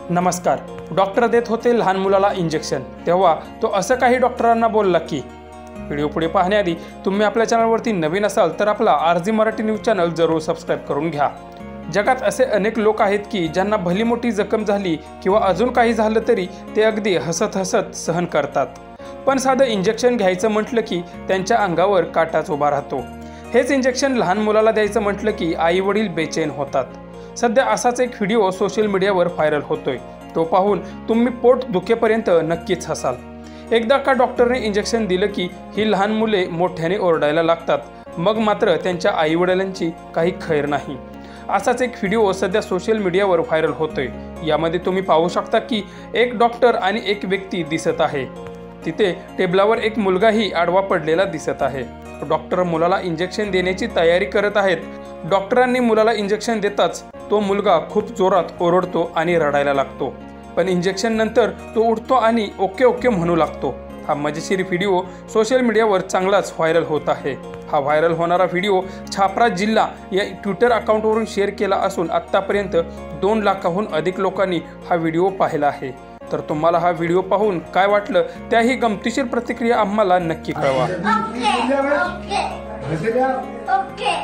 नमस्कार. डॉक्टर देत होते लहान मुलाला इंजेक्शन, तेव्हा तो असं काही डॉक्टरांना बोलला की. व्हिडिओ पुढे पाहण्याआधी तुम्ही आपल्या चॅनलवरती नवीन असाल तर आपला आरजी मराठी न्यूज चॅनल जरूर सबस्क्राईब करून घ्या. जगात असे अनेक लोक आहेत की ज्यांना भली मोठी जखम झाली किंवा अजून काही झालं तरी ते अगदी हसत हसत सहन करतात. पण साधं इंजेक्शन घ्यायचं म्हटलं की त्यांच्या अंगावर काटाच उभा राहतो. हेच इंजेक्शन लहान मुलाला द्यायचं म्हटलं की आई वडील बेचैन होतात. सध्या असाच एक व्हिडिओ सोशल मीडियावर व्हायरल होतोय. तो पाहून तुम्ही पोट दुखेपर्यंत नक्कीच हसाल. एकदा का डॉक्टरने इंजेक्शन दिलं की ही लहान मुले मोठ्याने ओरडायला लागतात. मग मात्र त्यांच्या आईवडिलांची काही खैर नाही. असाच एक व्हिडिओ सध्या सोशल मीडियावर व्हायरल होतोय. यामध्ये तुम्ही पाहू शकता की एक डॉक्टर आणि एक व्यक्ती दिसत आहे. तिथे टेबलावर एक मुलगाही आडवा पडलेला दिसत आहे. डॉक्टर मुलाला इंजेक्शन देण्याची तयारी करत आहेत. डॉक्टरांनी मुलाला इंजेक्शन देताच तो मुलगा खूप जोरात ओरडतो आणि रडायला लागतो. पण इंजेक्शन नंतर तो उठतो आणि ओके ओके म्हणू लागतो. हा मजेशीर व्हिडिओ सोशल मीडियावर चांगलाच व्हायरल होत आहे. हा व्हायरल होणारा व्हिडिओ छापरा जिल्हा या ट्विटर अकाउंटवरून शेअर केला असून आत्तापर्यंत 2 लाखाहून अधिक लोकांनी हा व्हिडिओ पाहिला आहे. तर तुम्हाला हा व्हिडिओ पाहून काय वाटलं त्याही गमतीशीर प्रतिक्रिया आम्हाला नक्की कळवा. ओके